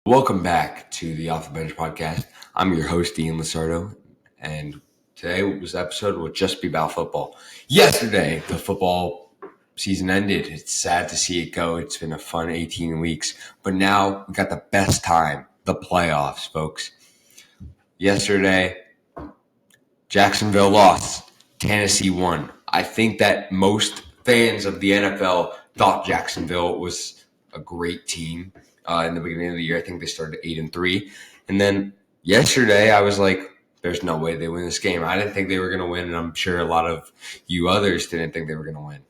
Welcome back to the Off the Bench podcast. I'm your host, Ian Losardo, and today's episode will just be about football. Yesterday, the football season ended. It's sad to see it go. It's been a fun 18 weeks, but now we got the best time, the playoffs, folks. Yesterday, Jacksonville lost. Tennessee won. I think that most fans of the NFL thought Jacksonville was a great team in the beginning of the year. I think they started 8-3, and then yesterday I was like, "There's no way they win this game." I didn't think they were going to win, and I'm sure a lot of you others didn't think they were going to win.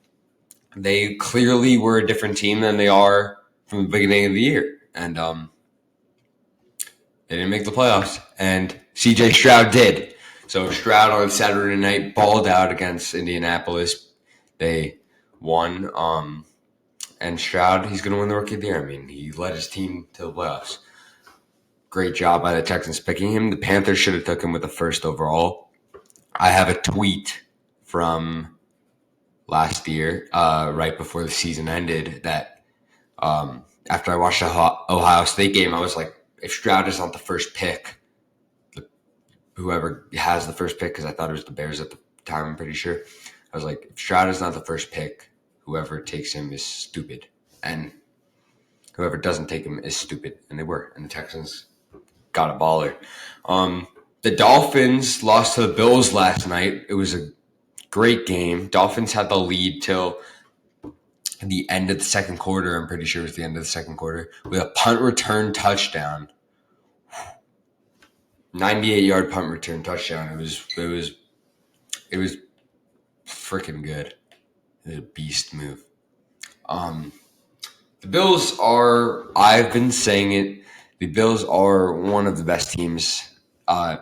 They clearly were a different team than they are from the beginning of the year, and they didn't make the playoffs, and C.J. Stroud did. So Stroud on Saturday night balled out against Indianapolis. They won. And Stroud, he's going to win the Rookie of the Year. I mean, he led his team to the playoffs. Great job by the Texans picking him. The Panthers should have took him with the first overall. I have a tweet from last year, right before the season ended, that after I watched the Ohio State game, I was like, if Stroud is not the first pick, whoever has the first pick, because I thought it was the Bears at the time, I'm pretty sure. I was like, if Stroud is not the first pick, whoever takes him is stupid. And whoever doesn't take him is stupid. And they were. And the Texans got a baller. The Dolphins lost to the Bills last night. It was a great game. Dolphins had the lead till the end of the second quarter. I'm pretty sure it was the end of the second quarter. With a punt return touchdown. 98-yard punt return touchdown. It was freaking good. It was a beast move. The Bills are, I've been saying it, the Bills are one of the best teams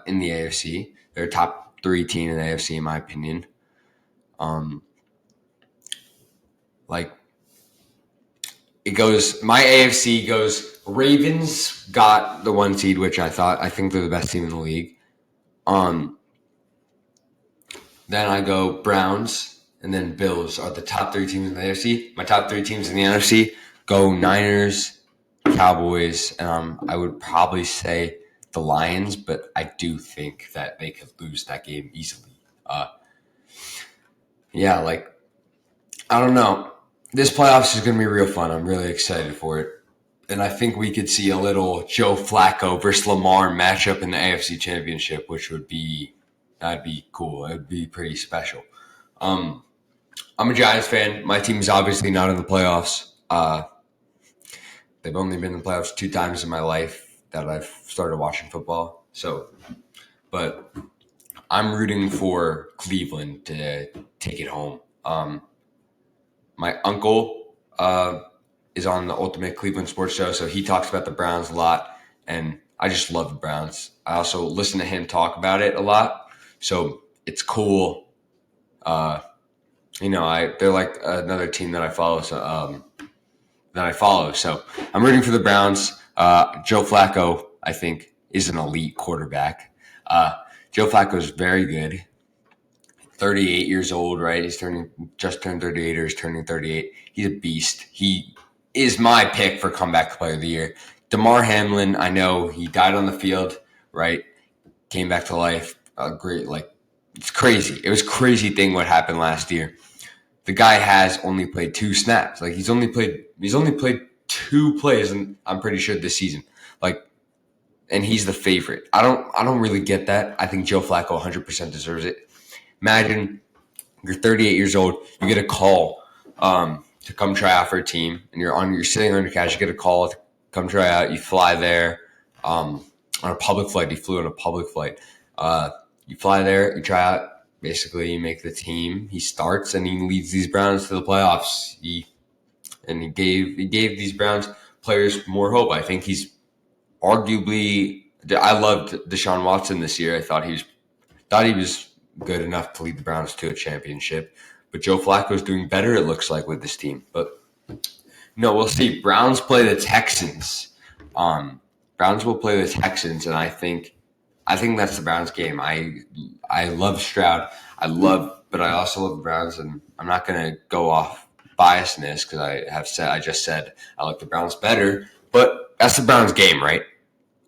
in the AFC. They're a top 3 team in the AFC, in my opinion. It goes, my AFC goes, Ravens got the 1 seed, which I think they're the best team in the league. Then I go Browns, and then Bills are the top 3 teams in the AFC. My top 3 teams in the NFC go Niners, Cowboys, and I would probably say the Lions, but I do think that they could lose that game easily. I don't know. This playoffs is going to be real fun. I'm really excited for it. And I think we could see a little Joe Flacco versus Lamar matchup in the AFC Championship, which that'd be cool. It would be pretty special. I'm a Giants fan. My team is obviously not in the playoffs. They've only been in the playoffs 2 times in my life that I've started watching football. But I'm rooting for Cleveland to take it home. My uncle is on the Ultimate Cleveland Sports Show, so he talks about the Browns a lot, and I just love the Browns. I also listen to him talk about it a lot, so it's cool. They're like another team that I follow. So I'm rooting for the Browns. Joe Flacco, I think, is an elite quarterback. Joe Flacco is very good. 38 years old, right? He's just turned 38, or he's turning 38. He's a beast. He is my pick for comeback player of the year. DeMar Hamlin, I know he died on the field, right? Came back to life. It's crazy. It was a crazy thing what happened last year. The guy has only played 2 snaps. Like he's only played 2 plays, and I'm pretty sure this season. And he's the favorite. I don't really get that. I think Joe Flacco 100% deserves it. Imagine you're 38 years old, you get a call to come try out for a team, and you're sitting on your couch, you get a call to come try out, you fly there on a public flight. He flew on a public flight. You fly there, you try out, basically you make the team, he starts, and he leads these Browns to the playoffs. He gave these Browns players more hope. I think he's arguably, I loved Deshaun Watson this year. I thought he was good enough to lead the Browns to a championship. But Joe Flacco's doing better, it looks like, with this team. But no, we'll see. Browns play the Texans. Browns will play the Texans, and I think that's the Browns game. I love Stroud. But I also love the Browns, and I'm not going to go off biasness because I just said I like the Browns better. But that's the Browns game, right?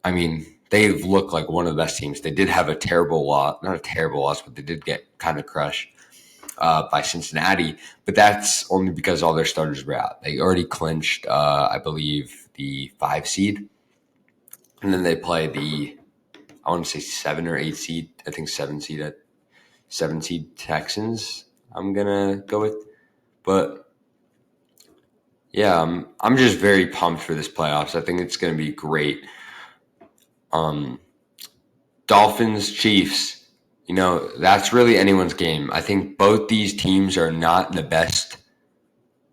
I mean, they look like one of the best teams. They did have a terrible loss, not a terrible loss, but they did get kind of crushed by Cincinnati. But that's only because all their starters were out. They already clinched, I believe, the 5 seed. And then they play I want to say 7 or 8 seed. I think 7 seed Texans, I'm going to go with. But yeah, I'm just very pumped for this playoffs. I think it's going to be great. Dolphins, Chiefs, that's really anyone's game. I think both these teams are not the best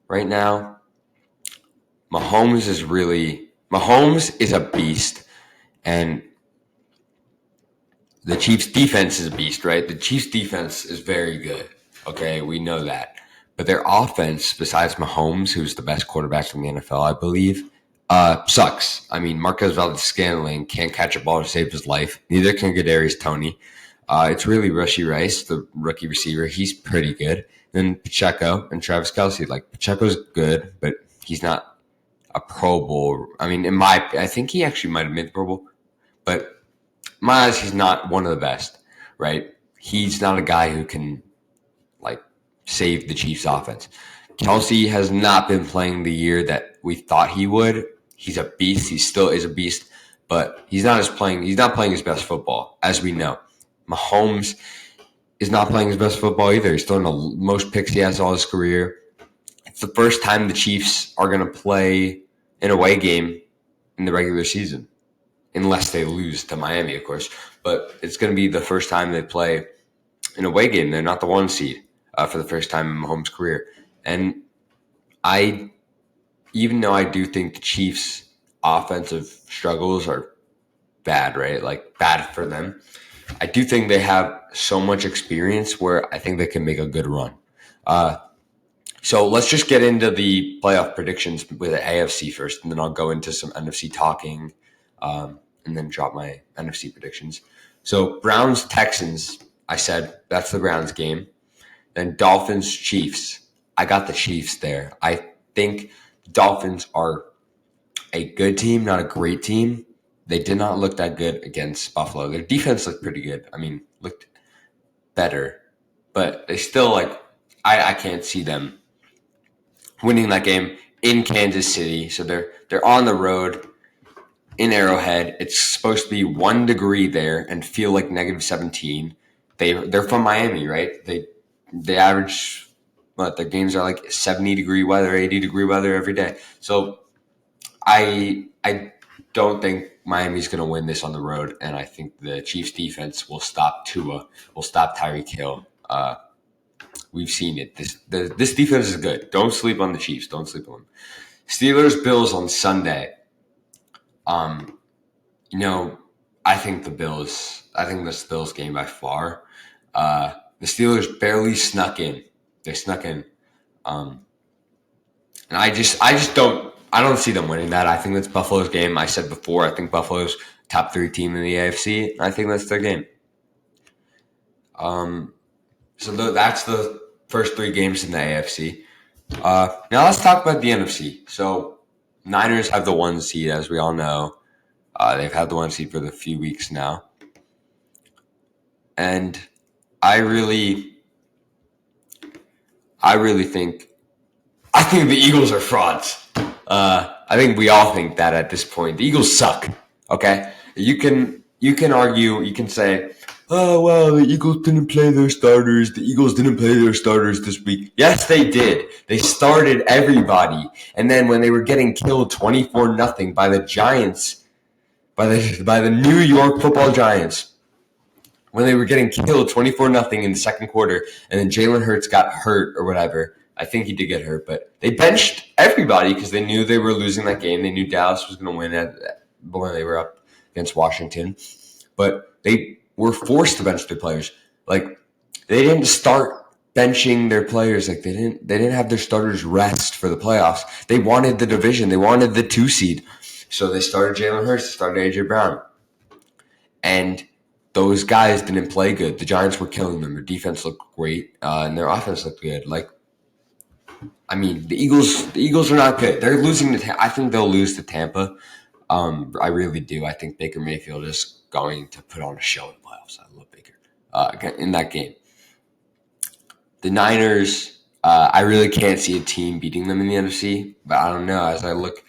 right now. Mahomes is a beast, and the Chiefs defense is a beast, right? The Chiefs defense is very good. Okay, we know that. But their offense, besides Mahomes, who's the best quarterback in the NFL, I believe, sucks. I mean, Marquez Valdes-Scantling can't catch a ball to save his life. Neither can Kadarius Toney. It's really Rashee Rice, the rookie receiver. He's pretty good. Then Pacheco and Travis Kelce. Like, Pacheco's good, but he's not a Pro Bowl. I mean, I think he actually might have made the Pro Bowl. But in my eyes, he's not one of the best, right? He's not a guy who can, save the Chiefs' offense. Kelce has not been playing the year that we thought he would. He's a beast. He still is a beast, but he's not playing his best football, as we know. Mahomes is not playing his best football either. He's throwing the most picks he has all his career. It's the first time the Chiefs are going to play an away game in the regular season, unless they lose to Miami, of course. But it's going to be the first time they play an away game. They're not the 1 seed for the first time in Mahomes' career. And even though I do think the Chiefs' offensive struggles are bad, right? Like, bad for them, I do think they have so much experience where I think they can make a good run. So let's just get into the playoff predictions with the AFC first, and then I'll go into some NFC talking, and then drop my NFC predictions. So Browns, Texans, I said that's the Browns game. Then Dolphins, Chiefs. I got the Chiefs there. I think the Dolphins are a good team, not a great team. They did not look that good against Buffalo. Their defense looked pretty good. I mean, looked better. But they still, I can't see them winning that game in Kansas City. So they're on the road in Arrowhead. It's supposed to be 1 degree there and feel like negative 17. They're from Miami, right? They average, their games are like 70-degree weather, 80-degree weather every day. So I don't think Miami's going to win this on the road, and I think the Chiefs' defense will stop Tua, will stop Tyreek Hill. We've seen it. This defense is good. Don't sleep on the Chiefs. Don't sleep on them. Steelers, Bills on Sunday. I think the Bills. I think this Bills game by far. The Steelers barely snuck in. They snuck in, and I just don't. I don't see them winning that. I think that's Buffalo's game. I said before, I think Buffalo's top 3 team in the AFC. I think that's their game. So that's the first 3 games in the AFC. Now let's talk about the NFC. So Niners have the 1 seed, as we all know. They've had the 1 seed for a few weeks now. And I really think the Eagles are frauds. I think we all think that at this point. The Eagles suck. Okay? You can argue, you can say, oh, well, the Eagles didn't play their starters. The Eagles didn't play their starters this week. Yes, they did. They started everybody. And then when they were getting killed 24-0 by the Giants, by the New York Football Giants, when they were getting killed 24-0 in the second quarter, and then Jalen Hurts got hurt or whatever. I think he did get hurt, but they benched everybody because they knew they were losing that game. They knew Dallas was going to win when they were up against Washington. But they were forced to bench their players. They didn't start benching their players. They didn't have their starters rest for the playoffs. They wanted the division. They wanted the 2 seed. So they started Jalen Hurts. They started A.J. Brown. And those guys didn't play good. The Giants were killing them. Their defense looked great, and their offense looked good. The Eagles are not good. They're losing to Tampa. I think they'll lose to Tampa. I really do. I think Baker Mayfield is going to put on a show in the playoffs. I love Baker in that game. The Niners, I really can't see a team beating them in the NFC, but I don't know. As I look,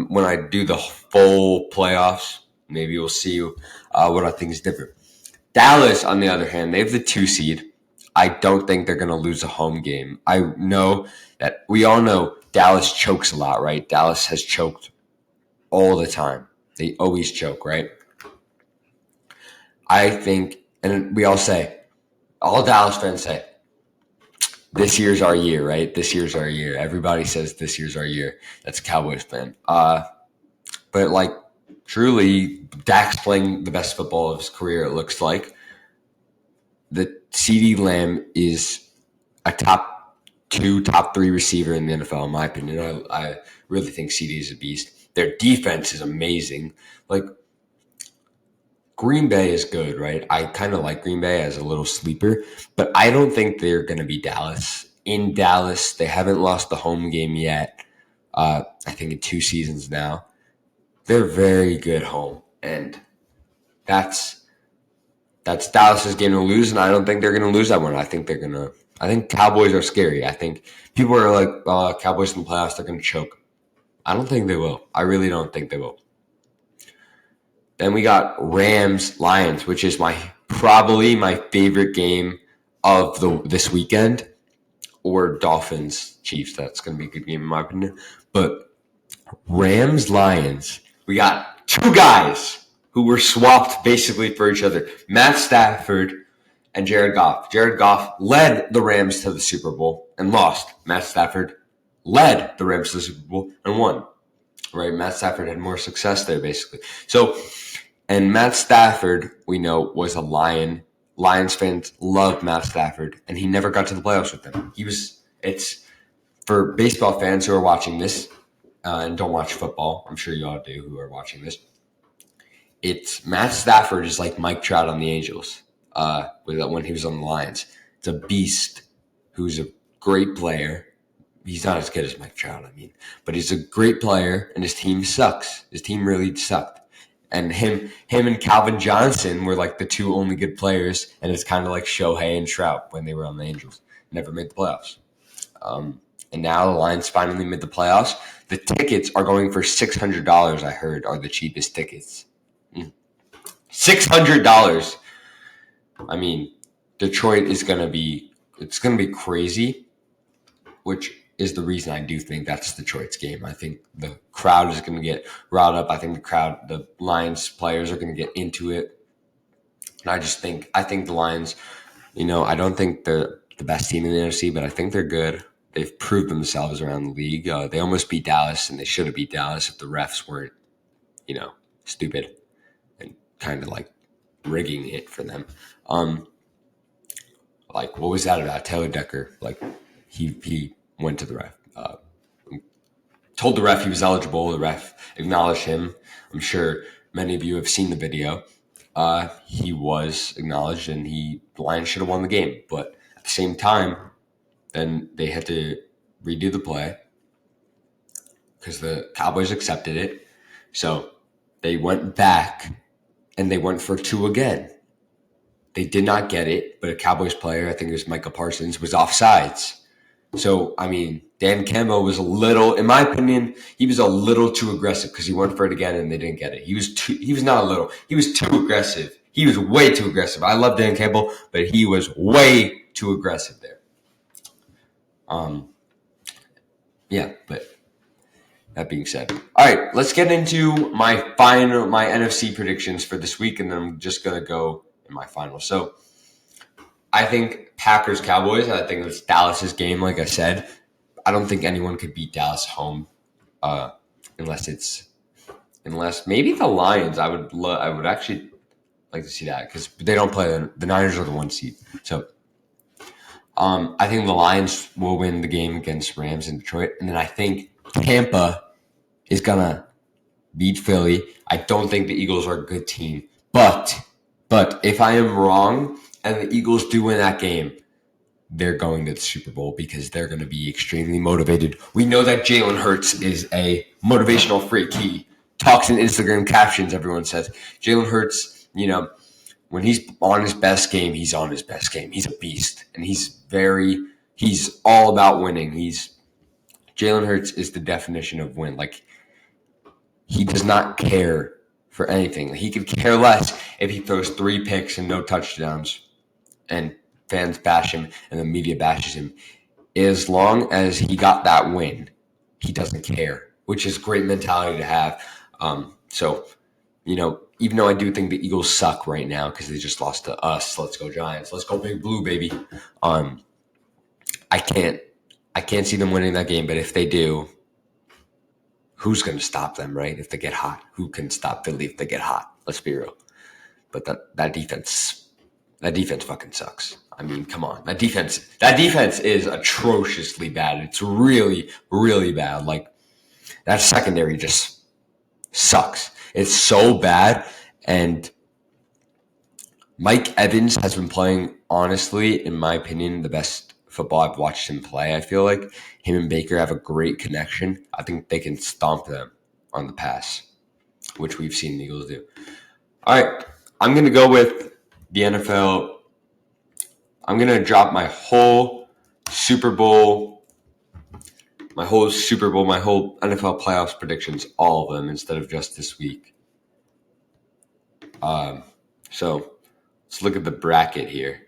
when I do the full playoffs, maybe we'll see what I think is different. Dallas, on the other hand, they have the 2 seed. I don't think they're going to lose a home game. I know that we all know Dallas chokes a lot, right? Dallas has choked all the time. They always choke, right? I think, and we all say, all Dallas fans say, this year's our year, right? This year's our year. Everybody says this year's our year. That's a Cowboys fan. But like, truly, Dak's playing the best football of his career, it looks like. The CeeDee Lamb is a top 2, top 3 receiver in the NFL, in my opinion. I really think CeeDee is a beast. Their defense is amazing. Like, Green Bay is good, right? I kind of like Green Bay as a little sleeper, but I don't think they're going to be Dallas. In Dallas, they haven't lost the home game yet. I think in 2 seasons now. They're very good home, and that's Dallas's game to lose, and I don't think they're going to lose that one. I think Cowboys are scary. I think people are like, Cowboys in the playoffs, they're going to choke. I don't think they will. I really don't think they will. Then we got Rams-Lions, which is probably my favorite game of this weekend, or Dolphins-Chiefs. That's going to be a good game in my opinion. But Rams-Lions, we got 2 guys who were swapped basically for each other. Matt Stafford and Jared Goff. Jared Goff led the Rams to the Super Bowl and lost. Matt Stafford led the Rams to the Super Bowl and won. Right? Matt Stafford had more success there, basically. So, and Matt Stafford, we know, was a Lion. Lions fans love Matt Stafford, and he never got to the playoffs with them. It's for baseball fans who are watching this and don't watch football. I'm sure you all do who are watching this. It's Matt Stafford is like Mike Trout on the Angels when he was on the Lions. It's a beast who's a great player. He's not as good as Mike Trout, but he's a great player, and his team sucks. His team really sucked. And him and Calvin Johnson were like the 2 only good players, and it's kind of like Shohei and Trout when they were on the Angels. Never made the playoffs. And now the Lions finally made the playoffs. The tickets are going for $600, I heard, are the cheapest tickets. $600. Detroit is going to be crazy, which is the reason I do think that's Detroit's game. I think the crowd is going to get riled up. I think the Lions players are going to get into it. And I think the Lions, I don't think they're the best team in the NFC, but I think they're good. They've proved themselves around the league. They almost beat Dallas, and they should have beat Dallas if the refs weren't, stupid and kind of like rigging it for them. What was that about? Taylor Decker, he went to the ref, told the ref he was eligible. The ref acknowledged him. I'm sure many of you have seen the video. He was acknowledged, and the Lions should have won the game. But at the same time, then they had to redo the play because the Cowboys accepted it. So they went back, and they went for 2 again. They did not get it, but a Cowboys player, I think it was Micah Parsons, was offsides. So, Dan Campbell was in my opinion, he was a little too aggressive because he went for it again and they didn't get it. He was too aggressive. He was way too aggressive. I love Dan Campbell, but he was way too aggressive there. But that being said, all right, let's get into my NFC predictions for this week, and then I'm just going to go in my final. So I think Packers-Cowboys, I think it's Dallas's game, like I said. I don't think anyone could beat Dallas home unless maybe the Lions. I would actually like to see that because they don't play the Niners are the 1 seed. So I think the Lions will win the game against Rams in Detroit, and then I think Tampa is gonna beat Philly. I don't think the Eagles are a good team, but if I am wrong and the Eagles do win that game, they're going to the Super Bowl because they're going to be extremely motivated. We know that Jalen Hurts is a motivational freak. talks in Instagram captions, everyone says Jalen Hurts, when he's on his best game, he's on his best game. He's a beast, and he's all about winning. Jalen Hurts is the definition of win. Like, he does not care for anything. He could care less if he throws 3 picks and no touchdowns, and fans bash him and the media bashes him. As long as he got that win, he doesn't care, which is a great mentality to have. So, even though I do think the Eagles suck right now because they just lost to us, let's go Giants, let's go Big Blue, baby. I can't see them winning that game, but if they do, who's going to stop them, right? If they get hot, who can stop Philly if they get hot? Let's be real. But that defense fucking sucks. I mean, come on. That defense is atrociously bad. It's really, really bad. Like, that secondary just sucks. It's so bad. And Mike Evans has been playing, honestly, in my opinion, the best football I've watched him play. I feel like him and Baker have a great connection. I think they can stomp them on the pass, which we've seen the Eagles do. All right, I'm going to go with the NFL. I'm going to drop my whole Super Bowl, my whole NFL playoffs predictions, all of them, instead of just this week. So let's look at the bracket here.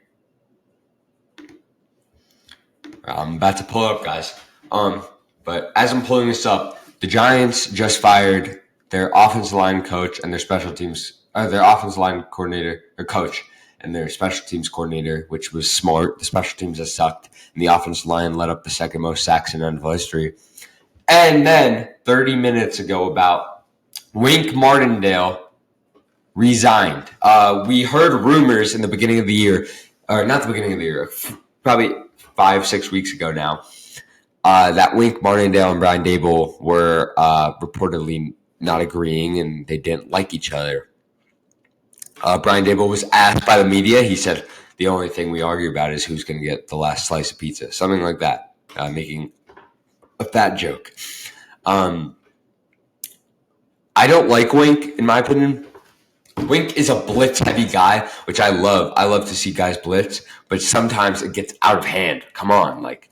I'm about to pull it up, guys. But as I'm pulling this up, the Giants just fired their offensive line coach and their offensive line coordinator or coach and their special teams coordinator, which was smart. The special teams has sucked, and the offensive line let up the second most sacks in NFL history. And then 30 minutes ago, about Wink Martindale resigned. We heard rumors in the beginning of the year, or not the beginning of the year, probably 5-6 weeks ago now, that Wink Martindale and Brian Daboll were reportedly not agreeing, and they didn't like each other. Brian Daboll was asked by the media. He said, the only thing we argue about is who's going to get the last slice of pizza. Something like that, making a fat joke. I don't like Wink, in my opinion. Wink is a blitz-heavy guy, which I love. I love to see guys blitz, but sometimes it gets out of hand. Come on, like,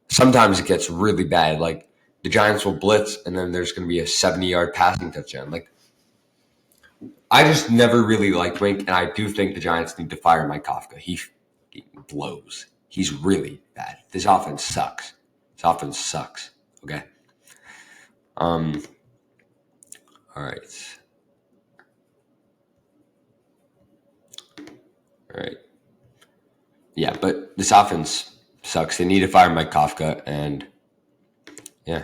sometimes it gets really bad. Like, the Giants will blitz, and then there's going to be a 70-yard passing touchdown. Like, I just never really liked Wink, and I do think the Giants need to fire Mike Kafka. He blows. He's really bad. This offense sucks. Okay? All right. Yeah, but this offense sucks. They need to fire Mike Kafka, and yeah.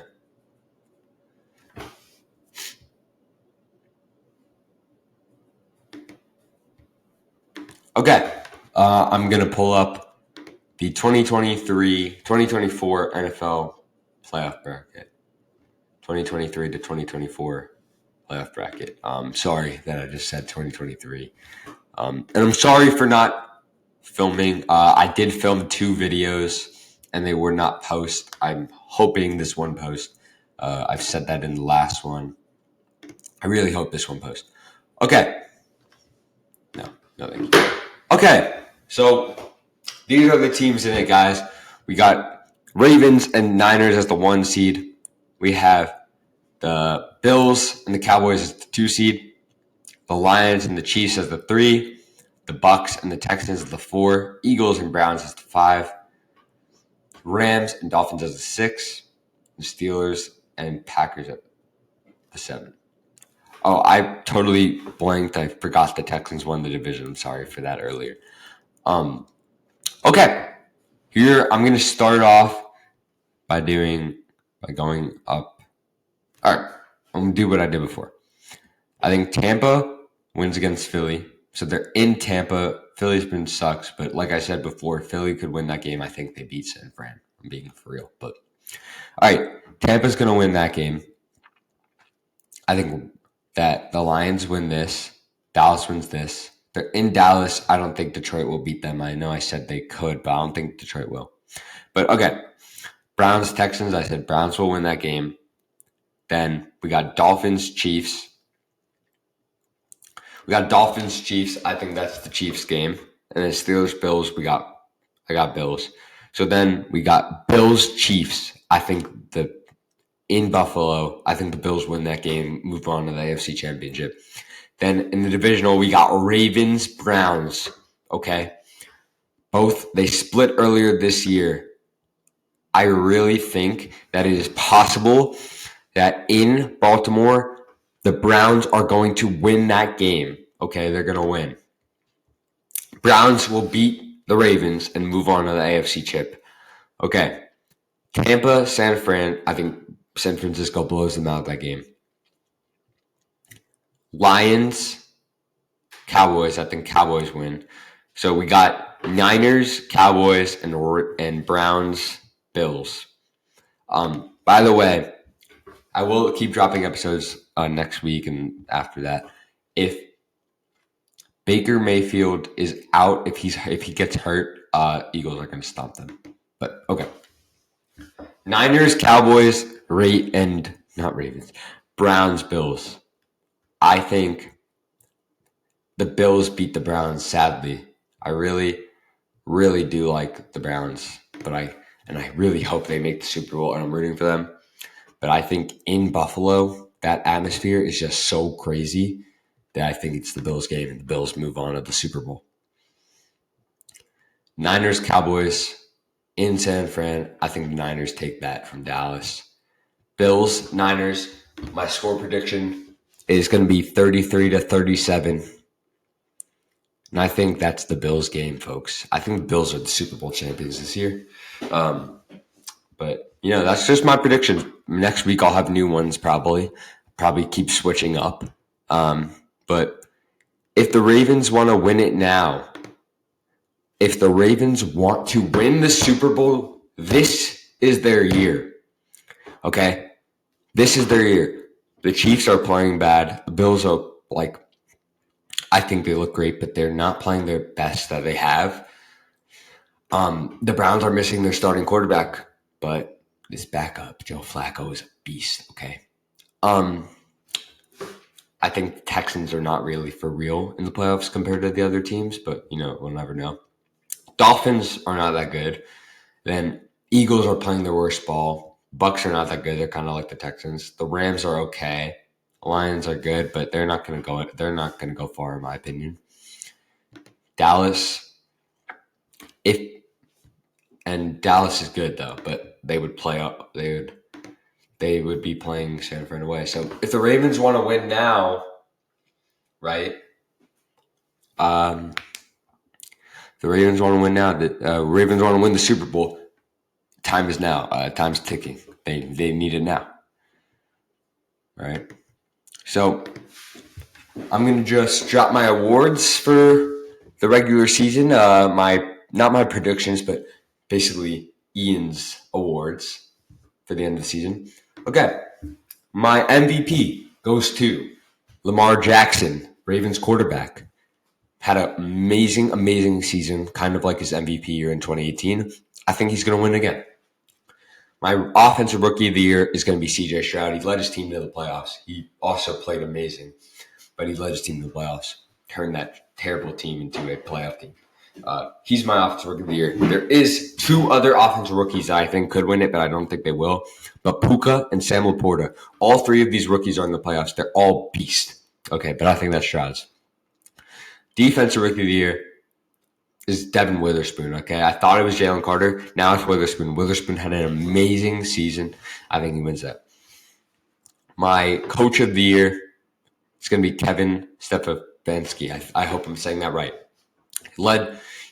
Okay, I'm going to pull up the 2024 NFL playoff bracket. 2023 to 2024 playoff bracket. Sorry that I just said 2023. And I'm sorry for not filming. I did film 2 videos, and they were not post. I'm hoping this one post. I've said that in the last one. I really hope this one posts. Okay. No, thank you. Okay, so these are the teams in it, guys. We got Ravens and Niners as the 1 seed. We have the Bills and the Cowboys as the 2 seed. The Lions and the Chiefs as the 3. The Bucks and the Texans as the 4. Eagles and Browns as the 5. Rams and Dolphins as the 6. The Steelers and Packers at the 7. Oh, I totally blanked. I forgot the Texans won the division. I'm sorry for that earlier. Okay. Here, I'm going to start off by going up. All right. I'm going to do what I did before. I think Tampa wins against Philly. So they're in Tampa. Philly's been sucks. But like I said before, Philly could win that game. I think they beat San Fran. I'm being for real. But all right. Tampa's going to win that game. I think that the Lions win this. Dallas wins this. They're in Dallas. I don't think Detroit will beat them. I know I said they could, but I don't think Detroit will. But okay. Browns, Texans. I said Browns will win that game. Then we got Dolphins, Chiefs. We got Dolphins, Chiefs. I think that's the Chiefs game. And then Steelers, Bills. I got Bills. So then we got Bills, Chiefs. I think in Buffalo, I think the Bills win that game, move on to the AFC Championship. Then in the divisional, we got Ravens, Browns. Okay. Both, they split earlier this year. I really think that it is possible that in Baltimore, the Browns are going to win that game. Okay, they're going to win. Browns will beat the Ravens and move on to the AFC chip. Okay, Tampa, San Fran. I think San Francisco blows them out that game. Lions, Cowboys. I think Cowboys win. So we got Niners, Cowboys, and Browns, Bills. By the way, I will keep dropping episodes next week and after that. If Baker Mayfield is out, if he gets hurt, Eagles are going to stomp them. But okay, Niners, Cowboys, not Ravens, Browns, Bills. I think the Bills beat the Browns. Sadly, I really, really do like the Browns, but I really hope they make the Super Bowl, and I'm rooting for them. But I think in Buffalo, that atmosphere is just so crazy that I think it's the Bills game, and the Bills move on to the Super Bowl. Niners, Cowboys in San Fran. I think the Niners take that from Dallas. Bills, Niners. My score prediction is going to be 33-37. And I think that's the Bills game, folks. I think the Bills are the Super Bowl champions this year. But, that's just my prediction. Next week I'll have new ones probably. Probably keep switching up. But if the Ravens want to win it now, if the Ravens want to win the Super Bowl, this is their year. Okay? This is their year. The Chiefs are playing bad. The Bills are I think they look great, but they're not playing their best that they have. The Browns are missing their starting quarterback, but this backup, Joe Flacco, is a beast, okay? I think the Texans are not really for real in the playoffs compared to the other teams, but, we'll never know. Dolphins are not that good. Then Eagles are playing their worst ball. Bucks are not that good. They're kind of like the Texans. The Rams are okay. Lions are good, but they're not going to go far, in my opinion. Dallas, Dallas is good though, but they would play up. They would be playing San Fran away. So if the Ravens want to win now, right? The Ravens want to win now. The Ravens want to win the Super Bowl. Time is now. Time's ticking. They need it now, right? So I'm gonna just drop my awards for the regular season. Not my predictions, but basically Ian's awards for the end of the season. Okay, my MVP goes to Lamar Jackson, Ravens quarterback. Had an amazing season, kind of like his MVP year in 2018. I think he's going to win again. My offensive rookie of the year is going to be C.J. Stroud. He led his team to the playoffs. He also played amazing, but he led his team to the playoffs, turned that terrible team into a playoff team. He's my offensive rookie of the year. There is two other offensive rookies that I think could win it, but I don't think they will. But Puka and Sam Laporta, all three of these rookies are in the playoffs. They're all beasts. Okay, but I think that's Stroud's. Defensive rookie of the year is Devin Witherspoon, okay? I thought it was Jalen Carter. Now it's Witherspoon. Witherspoon had an amazing season. I think he wins that. My coach of the year is going to be Kevin Stefanski. I hope I'm saying that right.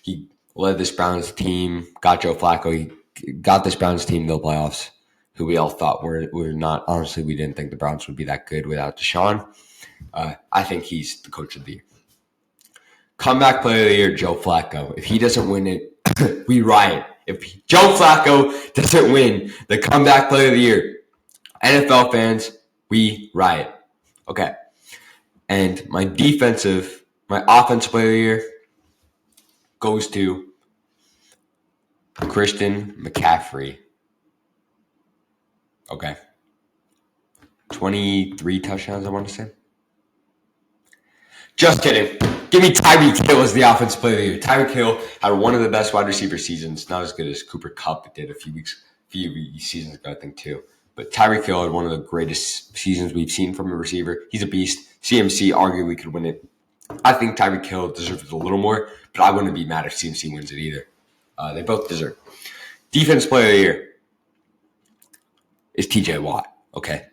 He led this Browns team, got Joe Flacco. He got this Browns team to the playoffs, who we all thought were not. Honestly, we didn't think the Browns would be that good without Deshaun. I think he's the coach of the year. Comeback player of the year, Joe Flacco. If he doesn't win it, we riot. If Joe Flacco doesn't win the comeback player of the year, NFL fans, we riot. Okay. And my offensive player of the year goes to Christian McCaffrey. Okay. 23 touchdowns, I want to say. Just kidding. Give me Tyreek Hill as the offensive player of the year. Tyreek Hill had one of the best wide receiver seasons. Not as good as Cooper Kupp did a few seasons ago, I think, too. But Tyreek Hill had one of the greatest seasons we've seen from a receiver. He's a beast. CMC arguably could win it. I think Tyreek Hill deserves it a little more, but I wouldn't be mad if CMC wins it either. They both deserve. Defense player of the year is TJ Watt. Okay.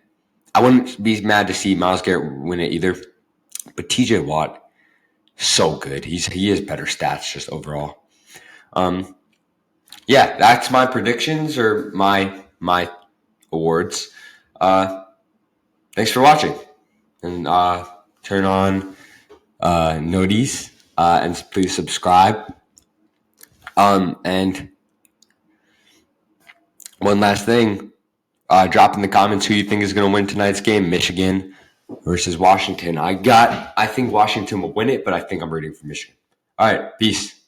I wouldn't be mad to see Myles Garrett win it either. But TJ Watt, so good. He has better stats just overall. Yeah, that's my predictions or my awards. Thanks for watching. And turn on noties and please subscribe. And one last thing, drop in the comments who you think is going to win tonight's game, Michigan versus Washington. I think Washington will win it, but I think I'm rooting for Michigan. All right, peace.